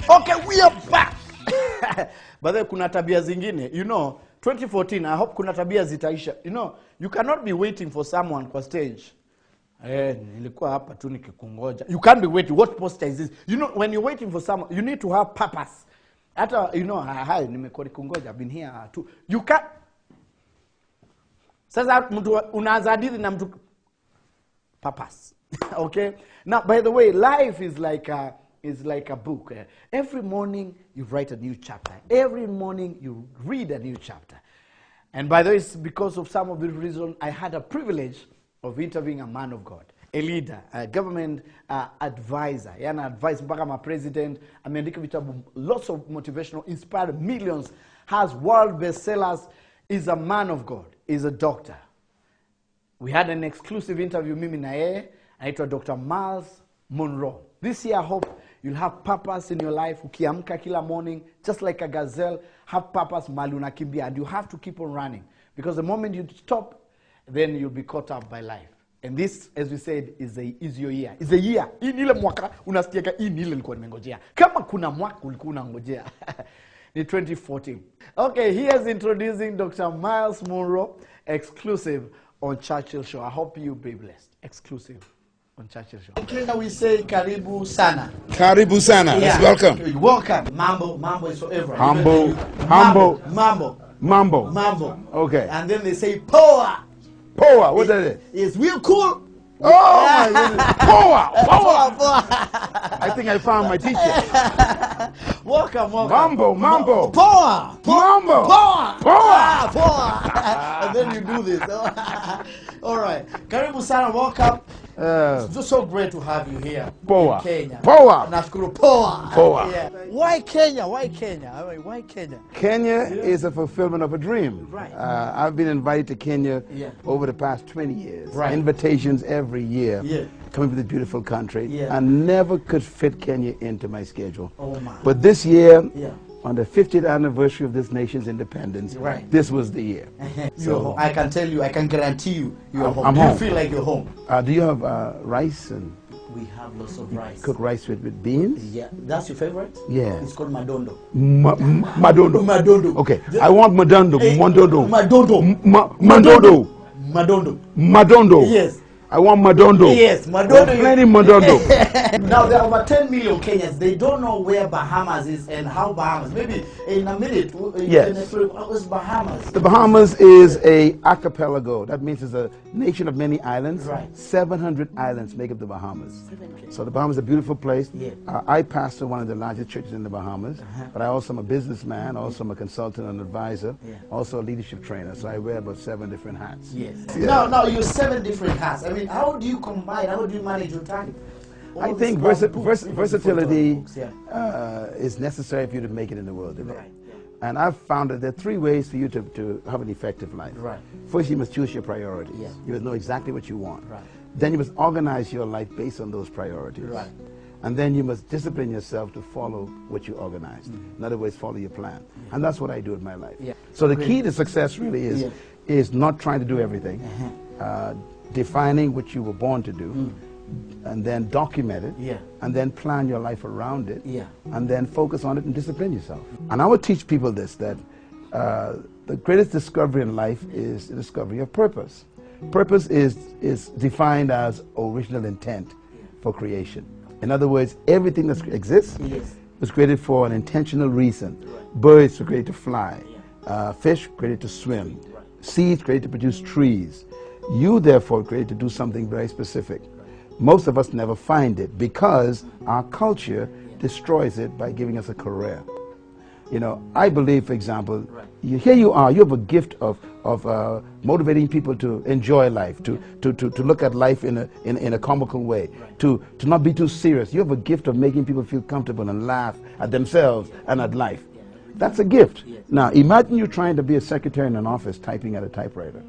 Okay, we are back. But then kuna tabia zingine, 2014, I hope kuna tabia zitaisha. You cannot be waiting for someone kwa stage. Nilikuwa hapa tu nikikungoja. You can't be waiting. What posture is this? When you're waiting for someone, you need to have purpose. Hata, hi, nimekuwa nikungoja, I've been here too. You can't. Sasa mtu unaanza hadithi na mtu purpose. Okay? Now, by the way, life is like a book. Every morning you write a new chapter. Every morning you read a new chapter. And by the way, it's because of some of the reasons I had a privilege of interviewing a man of God, a leader, a government advisor. Yana advice mpaka ma president, ameandika vitabu, lots of motivational, inspired millions, has world bestsellers, is a man of God, is a doctor. We had an exclusive interview, mimi na yeye, anaitwa Dr. Myles Munroe. This year I hope you'll have purpose in your life. Ukiamka kila morning, just like a gazelle, have purpose mahali unakimbia, and you have to keep on running. Because the moment you stop, then you'll be caught up by life. And this, as we said, is your year. It's a year. Hii ni ile mwaka unasikiaka hii ni ile nilikuwa nimengojea. Kama kuna mwaka ulikuwa unangojea. Ni 2014. Okay, here's introducing Dr. Myles Munroe, exclusive on Churchill Show. I hope you'll be blessed. Exclusive on Churchill Show. In Kenya we say karibu sana. Karibu sana. Yeah. Let's welcome. Welcome. Mambo is forever. Mambo. Okay. And then they say power. Power. What is it? It's real cool. Oh my goodness. Power. I think I found my teacher. Welcome. Mambo. Power. Power. And then you do this. All right. Karibu sana. Welcome. It's just so great to have you here Power. in Kenya. Power. Nashukuru power. Yeah. Why Kenya? I mean, why Kenya? Kenya is a fulfillment of a dream. Right. I've been invited to Kenya over the past 20 years. Right. Invitations every year. Yeah. Coming to this beautiful country. Yeah. I never could fit Kenya into my schedule. Oh my. But this year, Yeah. on the 50th anniversary of this nation's independence, Right. this was the year. You're home. I can tell you, I can guarantee you're home. I'm Do home. you feel like you're home? Do you have rice and We have lots of rice. cook rice with beans? Yeah, that's your favorite? Yeah. It's called madondo. Madondo. Madondo. Okay, I want madondo. Madondo. Madondo. Madondo. Yes. I want madondo. Yes, madondo. Plenty madondo. Now there are over 10 million Kenyans. They don't know where Bahamas is and how Bahamas. Maybe in a minute, Yes. what was Bahamas? The Bahamas is a archipelago. That means it's a nation of many islands. Right. 700 islands make up the Bahamas. So the Bahamas is a beautiful place. Yeah. I pastor one of the largest churches in the Bahamas, but I also am a businessman, also am a consultant and advisor, also a leadership trainer. So I wear about 7 different hats. Yes. Yeah. No, you're 7 different hats. I mean, how do you combine? How do you manage your time? I think versatility is necessary for you to make it in the world today. Right. And I've found that there are 3 ways for you to have an effective life. Right. First, you must choose your priorities. Yeah. You must know exactly what you want. Right. Then you must organize your life based on those priorities. Right. And then you must discipline yourself to follow what you organized. In other words, follow your plan. And that's what I do in my life. Yeah. So the key to success really is not trying to do everything, defining what you were born to do, and then document it, and then plan your life around it, and then focus on it and discipline yourself. And I would teach people this, that the greatest discovery in life is the discovery of purpose. Purpose is defined as original intent for creation. In other words, everything that exists was created for an intentional reason. Birds were created to fly, fish created to swim, seeds created to produce trees. You, therefore, created to do something very specific. Most of us never find it because our culture destroys it by giving us a career. I believe, for example, here you are, you have a gift of motivating people to enjoy life, to look at life in a comical way, to not be too serious. You have a gift of making people feel comfortable and laugh at themselves and at life. That's a gift. Now, imagine you trying to be a secretary in an office typing at a typewriter.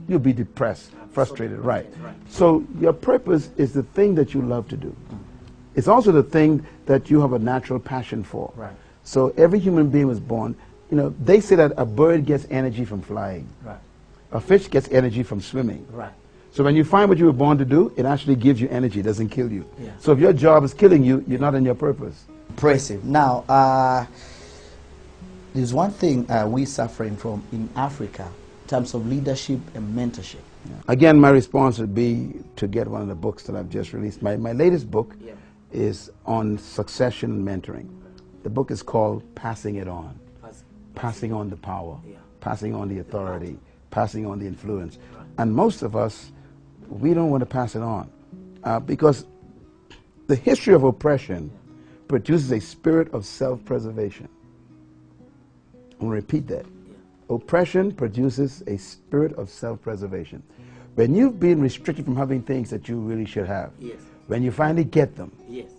You'll be depressed, frustrated, right? So your purpose is the thing that you love to do. It's also the thing that you have a natural passion for. Right. So every human being was born, they say that a bird gets energy from flying. Right. A fish gets energy from swimming. Right. So when you find what you were born to do, it actually gives you energy, it doesn't kill you. Yeah. So if your job is killing you, you're not in your purpose. Impressive. Now, there's one thing we're suffering from in Africa in terms of leadership and mentorship. Yeah. Again, my response would be to get one of the books that I've just released. My latest book is on succession and mentoring. The book is called Passing It On. Passing on the power, passing on the authority, passing on the influence. Right. And most of us, we don't want to pass it on because the history of oppression produces a spirit of self-preservation. I'm going to repeat that. Oppression produces a spirit of self-preservation. When you've been restricted from having things that you really should have, when you finally get them,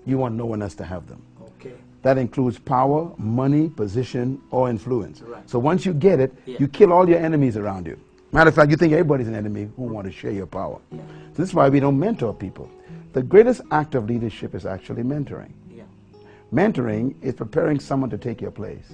you want no one else to have them. Okay. That includes power, money, position, or influence. Right. So once you get it, you kill all your enemies around you. Matter of fact, you think everybody's an enemy who want to share your power. So this is why we don't mentor people. The greatest act of leadership is actually mentoring. Mentoring is preparing someone to take your place.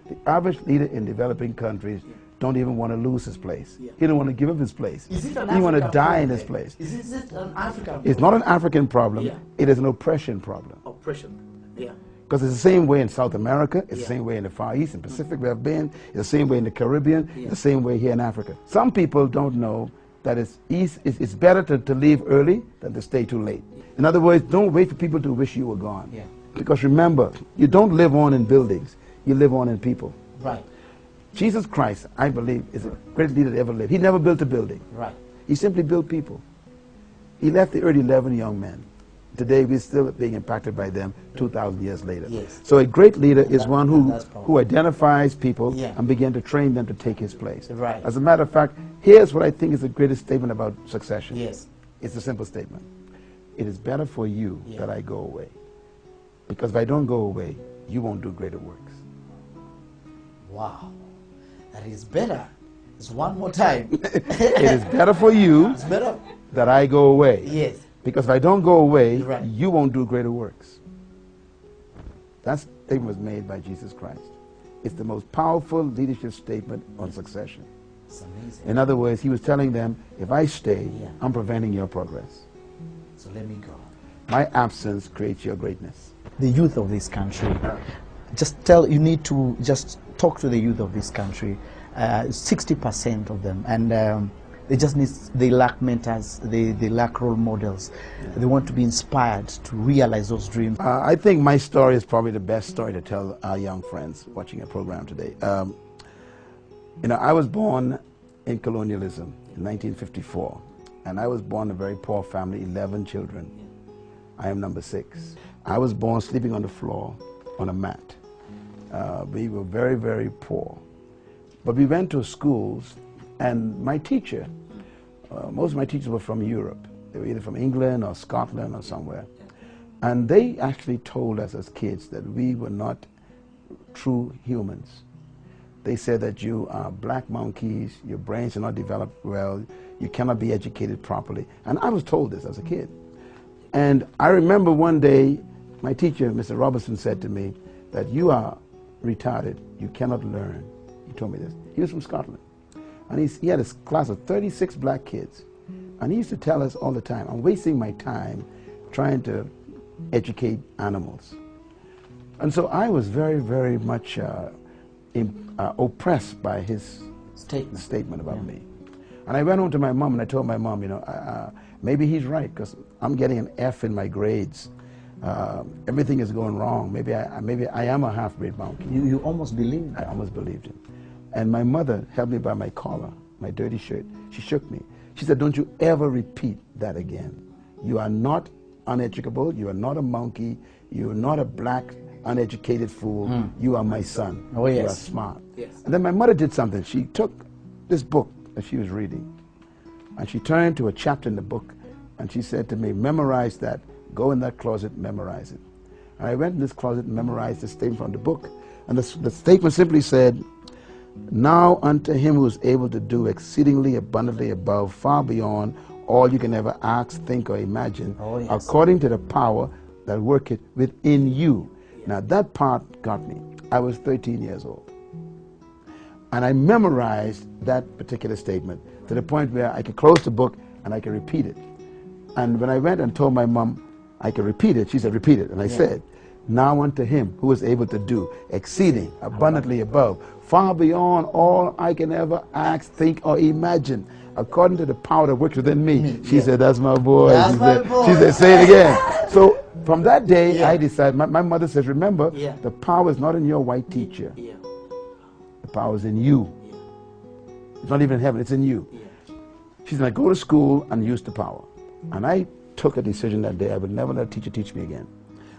The average leader in developing countries don't even want to lose his place. He don't want to give up his place. He want to die in his place. Is it an African problem? It's not an African problem. It is an oppression problem. Oppression, Because it's the same way in South America, it's the same way in the Far East and Pacific we have been, it's the same way in the Caribbean, it's the same way here in Africa. Some people don't know that it's better to leave early than to stay too late. In other words, don't wait for people to wish you were gone. Because remember, you don't live on in buildings, you live on in people. Right. Jesus Christ, I believe, is the greatest leader that ever lived. He never built a building. Right. He simply built people. He left the earth 11 young men. Today we're still being impacted by them 2,000 years later. So a great leader is one who identifies people and begins to train them to take his place. Right. As a matter of fact, here's what I think is the greatest statement about succession. It's a simple statement. It is better for you that I go away. Because if I don't go away, you won't do greater works. Wow. That is better. It's one more time. It is better for you that I go away. Because if I don't go away, you won't do greater works. That statement was made by Jesus Christ. It's the most powerful leadership statement on succession. It's amazing. In other words, he was telling them, if I stay, I'm preventing your progress. So let me go. My absence creates your greatness. The youth of this country, you need to just talk to the youth of this country. 60% of them, and they lack mentors, they lack role models. They want to be inspired to realize those dreams. I think my story is probably the best story to tell our young friends watching a program today. I was born in colonialism in 1954, and I was born in a very poor family, 11 children. I am number 6. I was born sleeping on the floor on a mat. We were very, very poor. But we went to schools, and my teacher, most of my teachers were from Europe. They were either from England or Scotland or somewhere. And they actually told us as kids that we were not true humans. They said that you are black monkeys, your brains are not developed well, you cannot be educated properly. And I was told this as a kid. And I remember one day, my teacher, Mr. Robertson, said to me that you are retarded, you cannot learn. He told me this. He was from Scotland. And he had a class of 36 black kids. And he used to tell us all the time, I'm wasting my time trying to educate animals. And so I was very, very much oppressed by his statement about me. And I went home to my mom and I told my mom, maybe he's right because I'm getting an F in my grades. Everything is going wrong. Maybe I am a half-breed monkey. You almost believed I almost believed him. And my mother held me by my collar, my dirty shirt. She shook me. She said, don't you ever repeat that again. You are not uneducable. You are not a monkey. You are not a black, uneducated fool. You are my son. Oh, yes. You are smart. Yes. And then my mother did something. She took this book that she was reading, and she turned to a chapter in the book, and she said to me, memorize that. Go in that closet, memorize it. And I went in this closet and memorized the statement from the book. And the statement simply said, now unto him who is able to do exceedingly abundantly above, far beyond all you can ever ask, think, or imagine, according to the power that worketh within you. Now that part got me. I was 13 years old. And I memorized that particular statement to the point where I could close the book and I could repeat it. And when I went and told my mom I could repeat it, she said, repeat it. And I said, Now unto him who is able to do exceeding abundantly above, far beyond all I can ever ask, think, or imagine, according to the power that works within me. She said, that's my boy. That's my boy. She said, say it again. So from that day, I decided, my mother says, remember, the power is not in your white teacher. The power is in you. It's not even in heaven, it's in you. She said, go to school and use the power. And I took a decision that day. I would never let a teacher teach me again.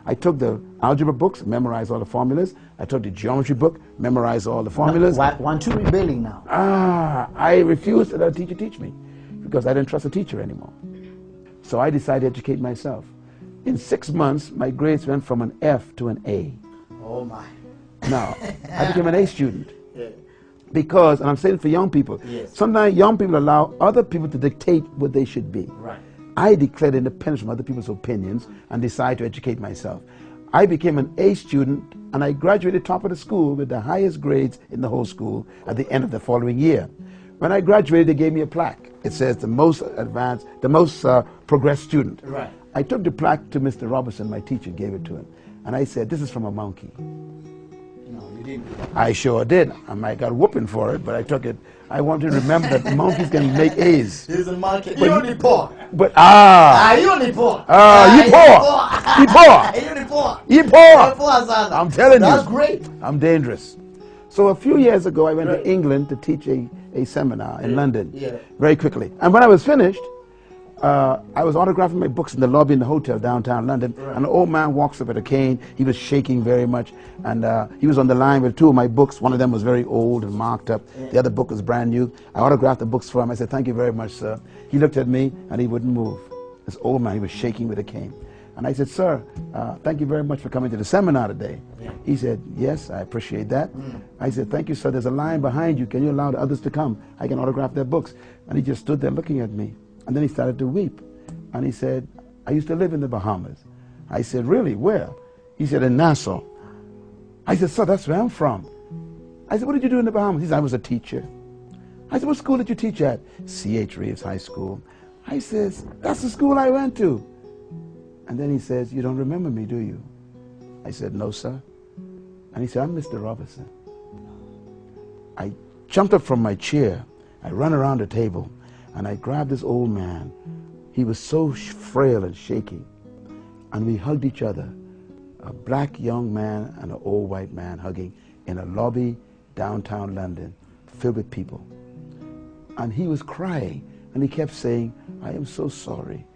I took the algebra books, memorized all the formulas. I took the geometry book, memorized all the formulas. Why aren't you rebelling now? I refused to let a teacher teach me because I didn't trust a teacher anymore. So I decided to educate myself. In 6 months, my grades went from an F to an A. Oh my. Now, I became an A student. Because, and I'm saying for young people, sometimes young people allow other people to dictate what they should be. Right. I declared independence from other people's opinions and decided to educate myself. I became an A student and I graduated top of the school with the highest grades in the whole school at the end of the following year. When I graduated, they gave me a plaque. It says the most advanced, the most progressed student. Right. I took the plaque to Mr. Robertson, my teacher, gave it to him. And I said, this is from a monkey. No, you didn't. I sure did. I got whooping for it, but I took it. I want to remember that monkeys can make A's. He's a monkey. You only poor. But you only poor. You poor. You poor. You only poor. You poor. You're poor, son. I'm telling you. That's great. I'm dangerous. So a few years ago, I went to England to teach a seminar in London. Very quickly. And when I was finished, I was autographing my books in the lobby in the hotel downtown London, and an old man walks up with a cane. He was shaking very much, and he was on the line with two of my books. One of them was very old and marked up. The other book was brand new. I autographed the books for him. I said, thank you very much, sir. He looked at me, and he wouldn't move. This old man, he was shaking with a cane. And I said, sir, thank you very much for coming to the seminar today. He said, yes, I appreciate that. I said, thank you, sir. There's a line behind you. Can you allow the others to come? I can autograph their books. And he just stood there looking at me. And then he started to weep. And he said, I used to live in the Bahamas. I said, really? Where? He said, in Nassau. I said, sir, that's where I'm from. I said, what did you do in the Bahamas? He said, I was a teacher. I said, what school did you teach at? C.H. Reeves High School. I says, that's the school I went to. And then he says, you don't remember me, do you? I said, no, sir. And he said, I'm Mr. Robertson. I jumped up from my chair. I ran around the table. And I grabbed this old man. He was so frail and shaky. And we hugged each other. A black young man and an old white man hugging in a lobby downtown London filled with people. And he was crying. And he kept saying, I am so sorry.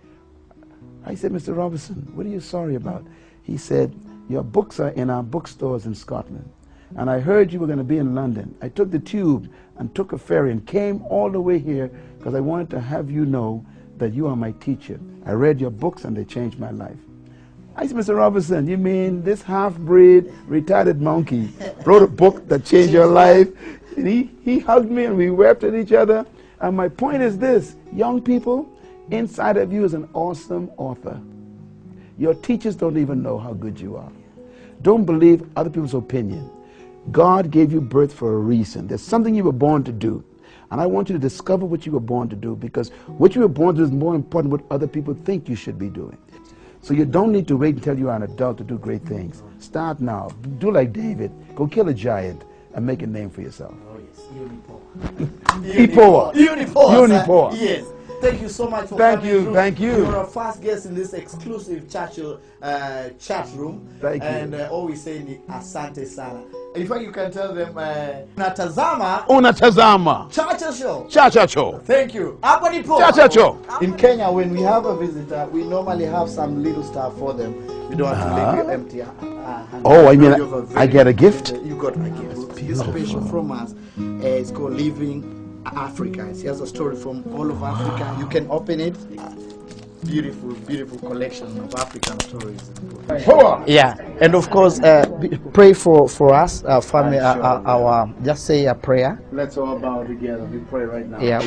I said, Mr. Robertson, what are you sorry about? He said, your books are in our bookstores in Scotland. And I heard you were going to be in London. I took the tube and took a ferry and came all the way here because I wanted to have you know that you are my teacher. I read your books and they changed my life. I said, Mr. Robertson, you mean this half-breed, retarded monkey wrote a book that changed your life? And he hugged me and we wept at each other. And my point is this, young people, inside of you is an awesome author. Your teachers don't even know how good you are. Don't believe other people's opinion. God gave you birth for a reason. There's something you were born to do. And I want you to discover what you were born to do, because what you were born to do is more important than what other people think you should be doing. So you don't need to wait until you're an adult to do great things. Start now. Do like David. Go kill a giant and make a name for yourself. Oh yes, Unipower. Unipower. Yes. Thank you so much for coming through. Thank you. You're our first guest in this exclusive chat room. Thank you. And always saying Asante Sana. In fact, you can tell them Unatazama Chacha Show. Chacha Show. Thank you. Chacha Show. In Kenya, when we have a visitor, we normally have some little stuff for them. You don't have to leave you empty. Oh, I mean, I get a gift? You got a gift. It's special from us. It's called Living Africa. It has a story from all of Africa. You can open it. Beautiful, beautiful collection of African stories. Yeah, and of course, pray for us, our family. Our just say a prayer. Let's all bow together. We pray right now. Yeah,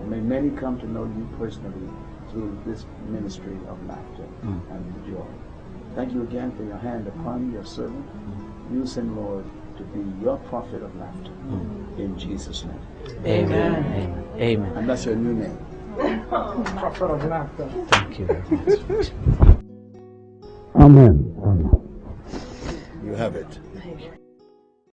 may many come to know you personally through this ministry of laughter and joy. Thank you again for your hand upon your servant. Use him, Lord, to be your prophet of laughter. In Jesus' name. Amen. Amen. And that's your new name. Prophet of laughter. Thank you very much. Amen. You have it. Thank you.